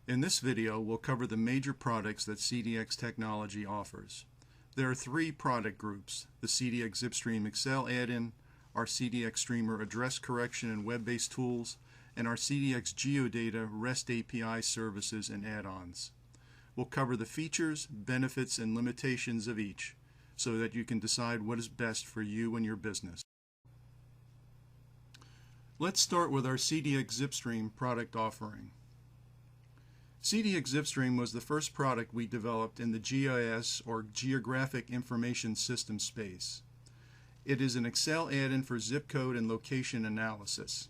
In this video, we'll cover the major products that CDX Technology offers. There are three product groups: the CDXZipStream Excel Add-in, our CDX Streamer Address Correction and web-based tools, and our CDX Geodata REST API Services and add-ons. We'll cover the features, benefits, and limitations of each so that you can decide what is best for you and your business. Let's start with our CDX Zipstream product offering. CDX Zipstream was the first product we developed in the GIS or Geographic Information System space. It is an Excel add-in for zip code and location analysis.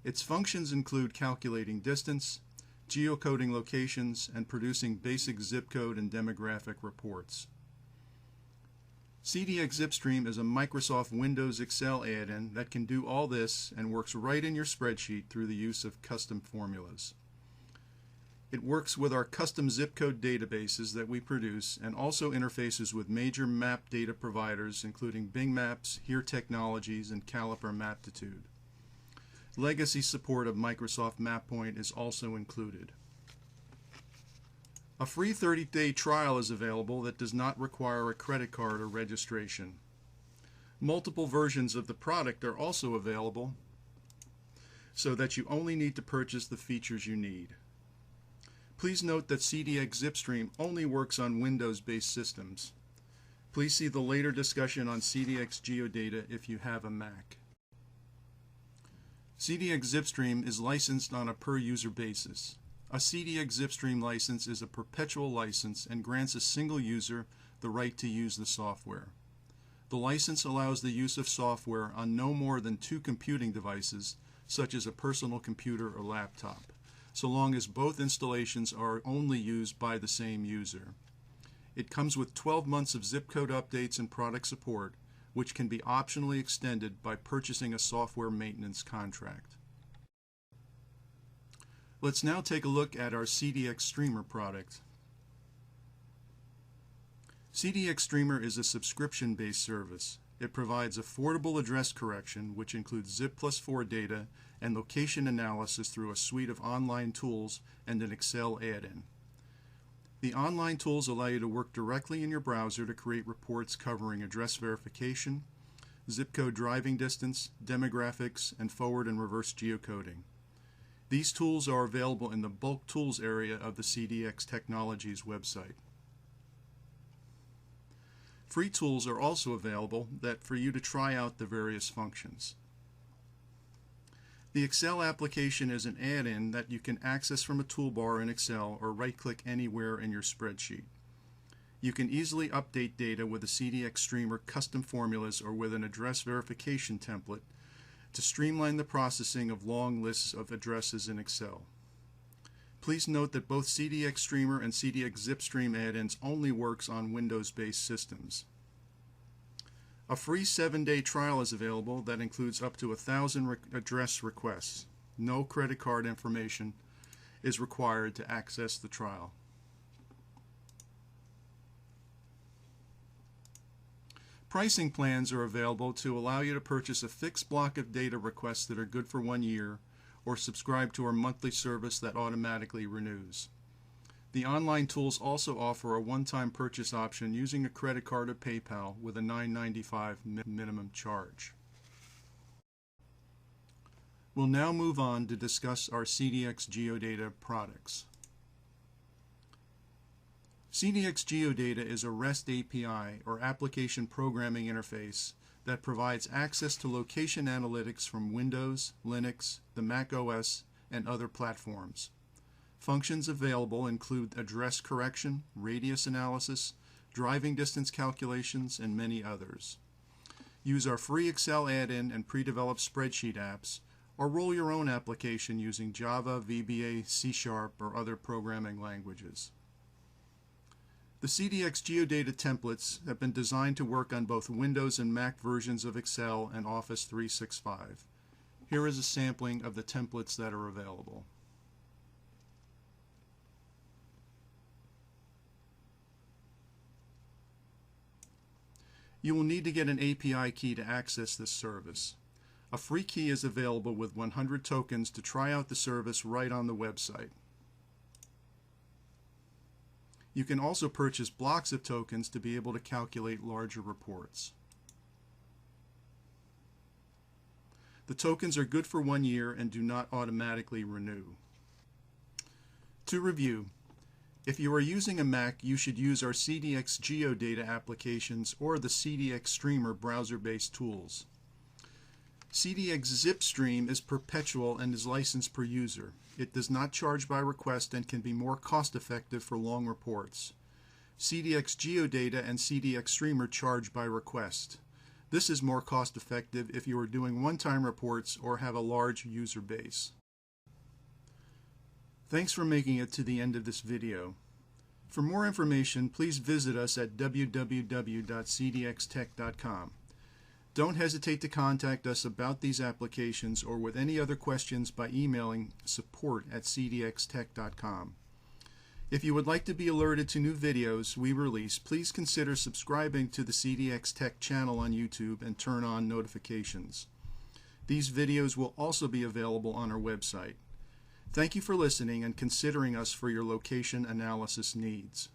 Its functions include calculating distance, geocoding locations, and producing basic zip code and demographic reports. CDX Zipstream is a Microsoft Windows Excel add-in that can do all this and works right in your spreadsheet through the use of custom formulas. It works with our custom zip code databases that we produce and also interfaces with major map data providers including Bing Maps, Here Technologies, and Caliper Maptitude. Legacy support of Microsoft MapPoint is also included. A free 30-day trial is available that does not require a credit card or registration. Multiple versions of the product are also available so that you only need to purchase the features you need. Please note that CDX Zipstream only works on Windows-based systems. Please see the later discussion on CDX Geodata if you have a Mac. CDX Zipstream is licensed on a per-user basis. A CDX Zipstream license is a perpetual license and grants a single user the right to use the software. The license allows the use of software on no more than 2 computing devices, such as a personal computer or laptop, so long as both installations are only used by the same user. It comes with 12 months of zip code updates and product support, which can be optionally extended by purchasing a software maintenance contract. Let's now take a look at our CDX Streamer product. CDX Streamer is a subscription-based service. It provides affordable address correction, which includes Zip+4 data and location analysis through a suite of online tools and an Excel add-in. The online tools allow you to work directly in your browser to create reports covering address verification, zip code driving distance, demographics, and forward and reverse geocoding. These tools are available in the Bulk Tools area of the CDX Technologies Web Site. Free tools are also available for you to try out the various functions. The Excel application is an add-in that you can access from a toolbar in Excel or right-click anywhere in your spreadsheet. You can easily update data with a CDX Streamer custom formulas or with an address verification template to streamline the processing of long lists of addresses in Excel. Please note that both CDX Streamer and CDX Zipstream add-ins only works on Windows-based systems. A free 7-day trial is available that includes up to 1,000 address requests. No credit card information is required to access the trial. Pricing plans are available to allow you to purchase a fixed block of data requests that are good for 1 year or subscribe to our monthly service that automatically renews. The online tools also offer a one-time purchase option using a credit card or PayPal with a $9.95 minimum charge. We'll now move on to discuss our CDX Geodata products. CDX Geodata is a REST API or Application Programming Interface that provides access to location analytics from Windows, Linux, the Mac OS, and other platforms. Functions available include address correction, radius analysis, driving distance calculations, and many others. Use our free Excel add-in and pre-developed spreadsheet apps, or roll your own application using Java, VBA, C# or other programming languages. The CDX Geodata templates have been designed to work on both Windows and Mac versions of Excel and Office 365. Here is a sampling of the templates that are available. You will need to get an API key to access this service. A free key is available with 100 tokens to try out the service right on the website. You can also purchase blocks of tokens to be able to calculate larger reports. The tokens are good for 1 year and do not automatically renew. To review, if you are using a Mac, you should use our CDX Geodata applications or the CDX Streamer browser-based tools. CDX Zipstream is perpetual and is licensed per user. It does not charge by request and can be more cost-effective for long reports. CDX Geodata and CDX Streamer charge by request. This is more cost-effective if you are doing one-time reports or have a large user base. Thanks for making it to the end of this video. For more information, please visit us at www.cdxtech.com. Don't hesitate to contact us about these applications or with any other questions by emailing support@cdxtech.com. If you would like to be alerted to new videos we release, please consider subscribing to the CDX Tech channel on YouTube and turn on notifications. These videos will also be available on our website. Thank you for listening and considering us for your location analysis needs.